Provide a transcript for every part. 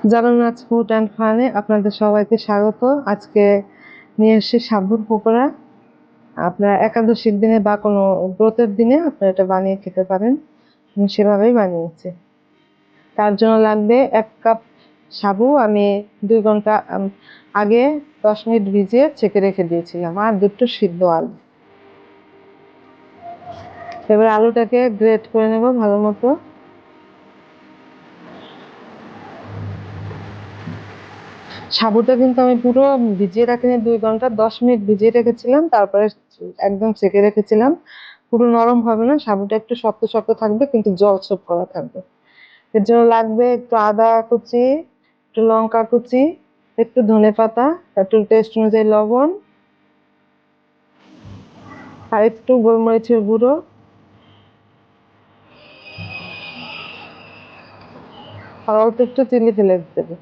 জানানাথ food and ফানে আপনাদের সবাইকে স্বাগত। আজকে নিয়ে এসেছি সাবুর পকোড়া। আপনারা একাদশীর দিনে বা কোনো ব্রতের দিনে আপনারা এটা বানিয়ে খেতে পারেন। আমি সেভাবেই বানিয়েছি। তার জন্য লাগবে 1 কাপ সাবু। আমি 2 ঘন্টা আগে 10 মিনিট ভিজিয়ে ছেঁকে রেখে দিয়েছিলাম, আর 2টো সিদ্ধ আলু। এবার আলুটাকে গ্রেট করে নেব ভালো মতো। সাবুটা কিন্তু আমি পুরো ভিজিয়ে রাখিনি, 2 ঘন্টা 10 মিনিট ভিজিয়ে রেখেছিলাম, তারপরে একদম ছেঁকে রেখেছিলাম। পুরো নরম হবে না, সাবুটা একটু শক্ত শক্ত থাকবে, কিন্তু জল ছোপ করা থাকবে। এর জন্য লাগবে একটু আদা কুচি, একটু লঙ্কা কুচি, একটু ধনেপাতা, একটু টেস্ট অনুযায়ী লবণ, আর একটু গোলমরিচের গুঁড়ো, আর অল্প একটু চিলি ফ্লেক্স দেবে।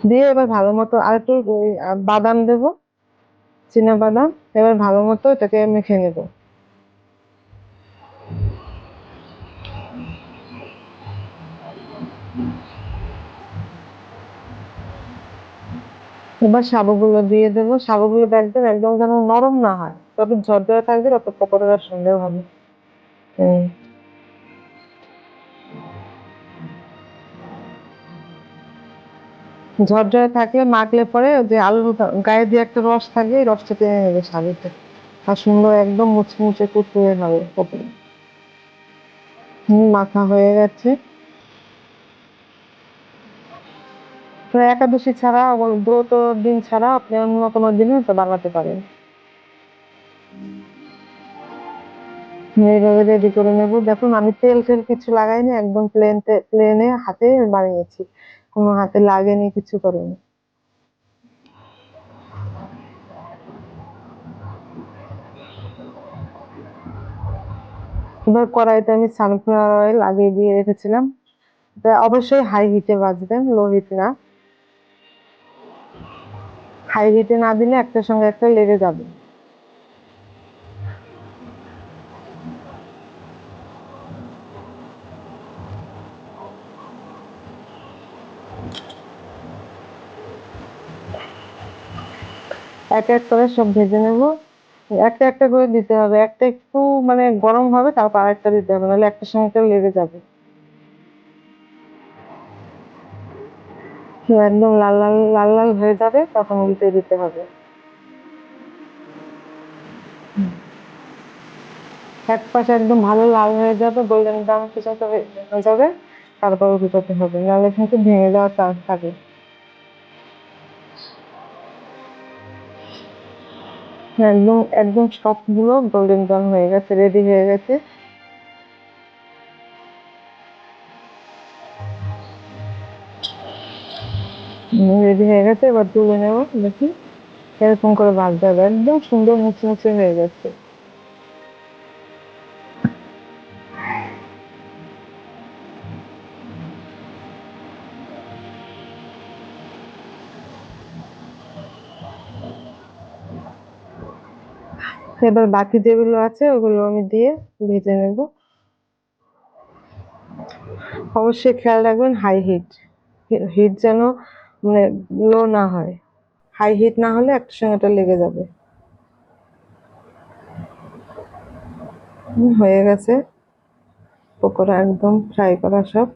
দিয়ে এবার ভালো মতো, আর একটু বাদাম দেবো, চীনা বাদাম। এবার ভালো মতো এটাকে মেখে নেবো। এবার সাবুগুলো দিয়ে দেবো। সাবুগুলো দেখবেন একদম যেন নরম না হয়, তত ঝরঝরে থাকবে, তত পকোড়াটা সুন্দর হবে। ঝরঝরে থাকলে মাখলে পরে যে আলুর গায়ে দিয়ে একটা রস থাকে, এই রসটা টেনে নেবে সাবুতে, আর সুন্দর একদম মুচমুচে কুড়কুড়ে হবে পকোড়া। মাখা হয়ে গেছে। একাদশী ছাড়া, ব্রত দিন ছাড়া আপনি অন্য কোনো দিনে এটা বানাতে পারেন। এইভাবে রেডি করে নেবো। দেখুন আমি তেল কিছু লাগাইনি, একদম প্লেনে হাতে বানিয়েছি, কোনো হাতে লাগেনি, কিছু করেনি। এবার কড়াইতে আমি সানফ্লাওয়ার অয়েল আগে দিয়ে রেখেছিলাম। অবশ্যই হাই হিটে ভাজবেন, লো হিট না। হাই হিটে না দিলে একটার সঙ্গে একটা লেগে যাবে। এক এক করে সব ভেজে নেব। একটা একটা করে দিতে হবে, একটা একটু মানে গরম হবে, তারপর আরেকটা দিতে হবে, নাহলে একটার সঙ্গে একটা লেগে যাবে। একদম লাল লাল লাল লাল হয়ে যাবে, তখন উল্টে দিতে হবে। এক পাশে একদম ভালো লাল হয়ে যাবে, গোল্ডেন ব্রাউন পর্যন্ত হয়ে যাবে, তারপর উল্টাতে হবে, নাহলে কিন্তু ভেঙে যাওয়ার চান্স থাকে। একদম একদম সবগুলো গোল্ডেন ব্রাউন হয়ে গেছে, রেডি হয়ে গেছে। রেডি হয়ে গেছে, এবার তুলে নেব। দেখি এরকম করে ভাজতে হবে, একদম সুন্দর মুচমুচে হয়ে গেছে। এবার বাকি যেগুলো আছে ওগুলো আমি দিয়ে ভেজে নেব। অবশ্যই খেয়াল রাখবেন হাই হিট, হিট যেন মানে লো না হয়। হাই হিট না হলে একটা সঙ্গে একটা লেগে যাবে। হয়ে গেছে পকোড়া একদম ফ্রাই করা সব।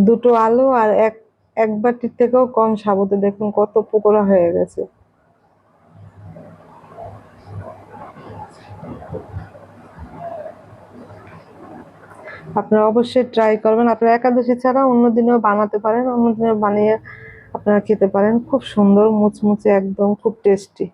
দুটো আলু আর এক এক বাটির থেকেও কম সাবুতে দেখুন কত পকোড়া হয়ে গেছে। আপনারা অবশ্যই ট্রাই করবেন। আপনারা একাদশী ছাড়া অন্য দিনেও বানাতে পারেন, অন্য দিনেও বানিয়ে আপনারা খেতে পারেন। খুব সুন্দর মুচমুচে, একদম খুব টেস্টি।